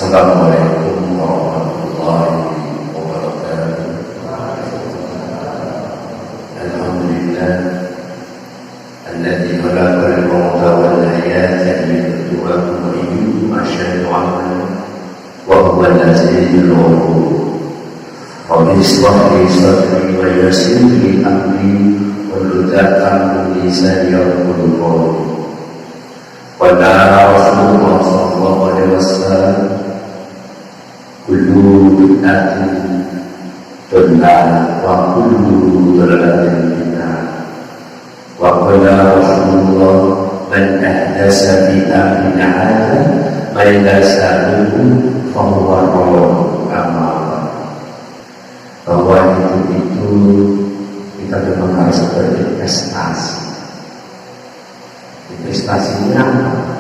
Assalamualaikum warahmatullahi wabarakatuh. Alhamdulillah alladzi khalaqal mauta wal hayata liyabluwakum ayyukum ahsanu amalan wa huwal azizul ghafur. Rabbi ishrah li sadri wa yassir li amri wahlul 'uqdatam min lisani yafqahu qawli. Wa qala Rasulullah sallallahu alaihi wasallam kullu bid'atin dalalah wa kullu dalalatin finnar. Wa qala Rasulullah man ahdasa fi amrina hadza ma laysa minhu fa huwa radd. Bahwa itu kita memang harus berinvestasi. Investasinya apa?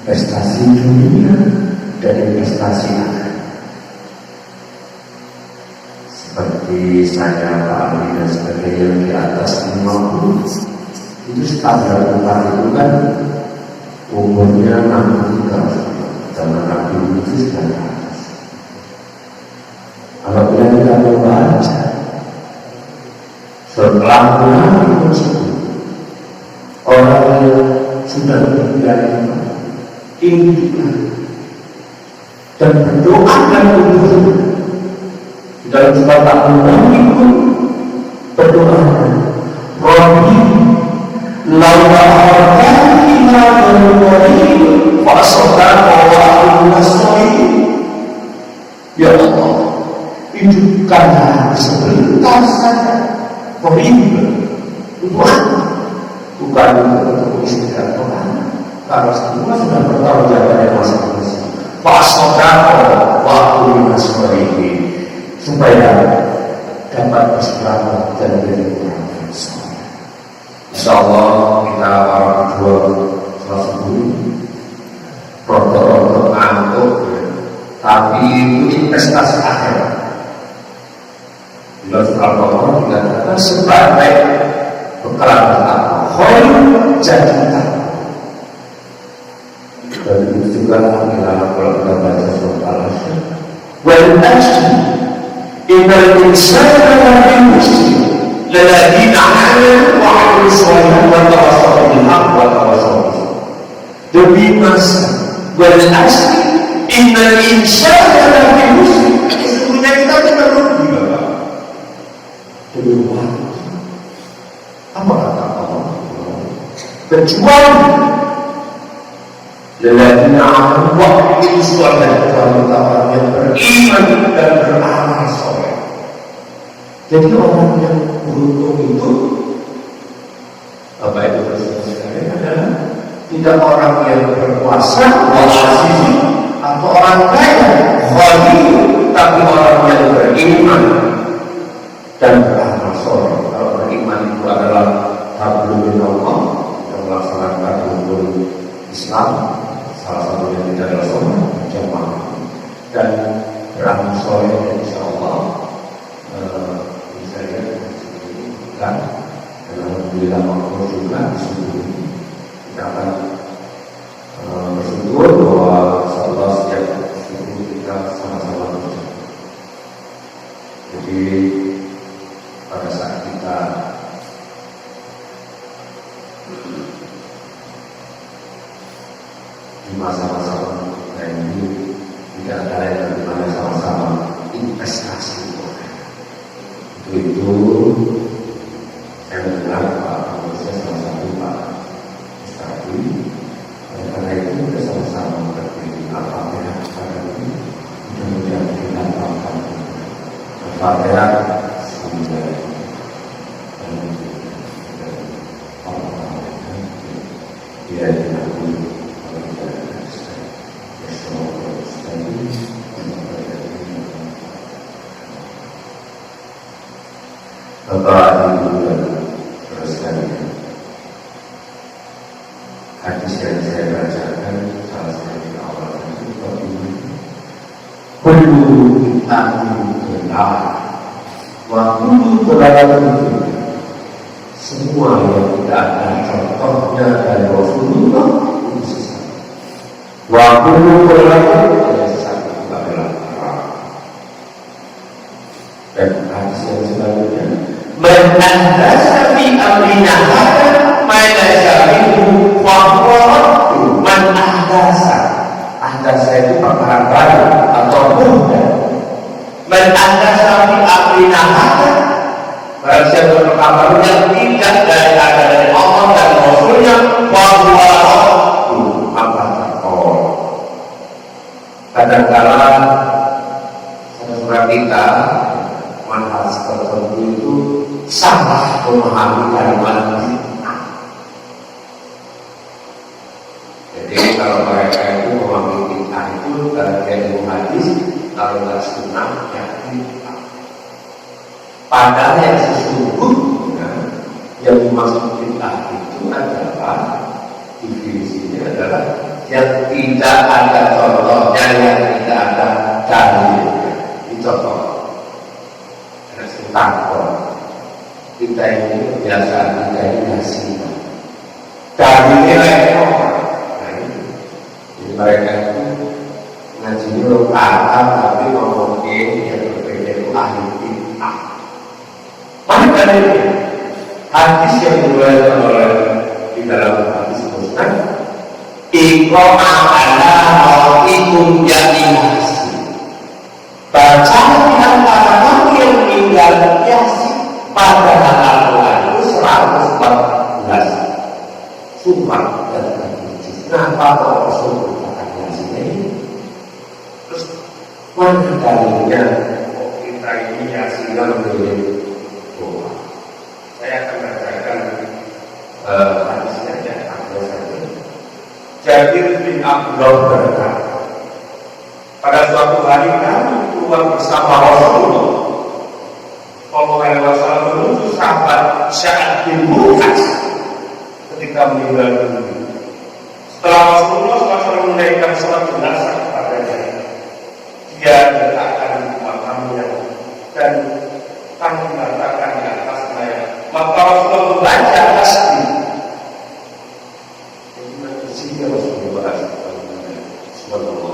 Investasi dunia dan investasi akhirat. Seperti saya, Pak Ali dan sebagainya di atas 50, itu standar tempat itu kan umurnya 63 zaman Nabi itu sudah di atas. Apabila kita membaca setelah Nabi tersebut, orang yang sudah meninggal ingin dan berdoa dan berdoa di dalam surat Al-Quran itu berdoa, Rabbi laula hartani ila al-wali fa asaddaqa wa akun as-salihin. Ya Allah, hidupkanlah sebentar saja beriman untuk aku, bukan untuk istri atau anak, karena semua sudah bertanggung jawabnya masing-masing. Fasodako waktu nasmarihi, supaya dapat berselamat dan menjadi orang yang soleh. Insyaallah kita para kedua salah satu produk ngantuk, tapi itu investasi akhirat. Bila surat Al-Baqarah dikatakan sebagai bekal pertama, khair jadi takwa. Dan itu juga adalah kalau kita baca surat Al-Asr, wal asri innal insana lafi khusr lilladzina amanu wa 'amilus shalihati wa tawassaw bil haqqi wa tawassaw bis sabr. Demi masa wal asri innal insana lafi khusr, sesungguhnya kita tidak rugi, Bapak. Demi waktu. Apa kata Allah? Kecuali lilladzina amanu wa 'amilus shalihati, orang yang beriman dan beramal saleh. Jadi orang yang beruntung itu, Bapak Ibu sekalian, adalah tidak orang yang berkuasa atau orang kaya, tapi orang yang beriman dan beramal saleh. Kalau beriman itu adalah hablum minallah, yang melaksanakan rukun Islam, salah satunya tidak adalah sholat berjamaah, dan beramal soleh, insyaallah bisa dan alhamdulillah makhluk juga disebut. Kita akan bersyukur bahwa insyaallah setiap subuh kita sama-sama berjamaah. Jadi pada saat kita di masa-masa kita ini tidak ada yang bagaimana sama-sama investasi itu saya mendengar Pak Kapolres salah satu Pak Istri, karena itu kita sama-sama berdiri Al-Fatihah pada ini mudah-mudahan kita akan Al-Fatihah sampai dia diakui Bapak Ibu dan saudara sekalian, hadis yang saya bacakan salah satu di awal itu begini: kullu bid'atin dalalah wa kullu dalalatin finnar. Semua yang tidak ada contohnya dari Rasulullah itu sesat. Wa kullu dalalatin amalan bid'ah. Jadi kalau mereka itu memahami bid'ah itu bagian ilmu hadis, kalau nggak sunnah ya bid'ah. Padahal yang sesungguhnya yang dimaksud bid'ah itu adalah definisinya adalah yang tidak ada contohnya, yang tidak ada dalilnya. Contoh, ada sentangkon. Kita ini kebiasaan kita ini ngasih dalilnya lekor. Nah ini, jadi mereka itu ngaji belum paham tapi ngomongin yang berbeda itu ahli bid'ah. Mana dalilnya? Hadis yang diriwayatkan oleh di dalam hadis musnad, iqamah ala ra'ikum yaminasi. Baca di antara kamu yang meninggal yasin pada Al-Quran itu 114 surat dan hadis. Nah, apa Rasul katakan yasin ini? Terus mana dalilnya? Oh, kita ini yasin menjadi doa. Saya akan bacakan hadisnya ya, ambil saja. Jabir bin Abdullah berkata, pada suatu hari kami keluar bersama Rasulullah Sallallahu Alaihi Wasallam menuju sahabat Sa'ad bin Mu'adz ketika meninggal dunia. Setelah Rasulullah SAW menaikkan salat jenazah kepadanya, dia letakkan makamnya dan kami meletakkan di atasnya. Maka Rasulullah membaca tasbih. Jadi sini Rasulullah SAW.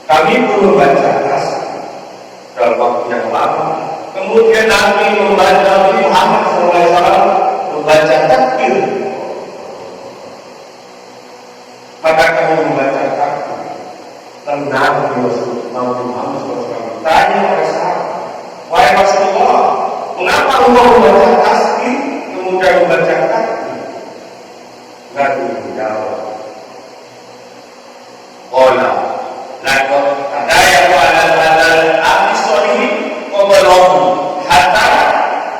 Kami pun membaca tasbih dalam waktu yang lama. Kemudian Nabi Muhammad SAW membaca takbir. Maka kami membaca takbir. Dan Nabi Muhammad SAW tanya kepada sahabat, wahai Rasulullah, mengapa engkau membaca tasbih kemudian membaca takbir? Nabi menjawab, qala laqad hadaya wa ala al-aqsari qablahu hatta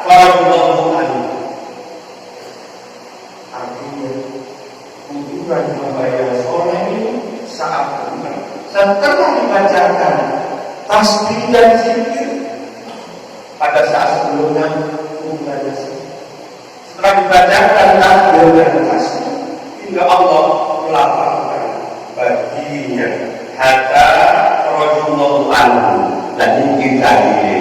faradallahu anhu. Artinya kunjungan membayar sholat ini saat benar setelah dibacakan tasbih dan zikir pada saat sebelumnya kunjungan zikir. Setelah dibacakan takbir dan tasbih hingga Allah melapangkan baginya hatta faradallahu anhu. Dan ini kita ini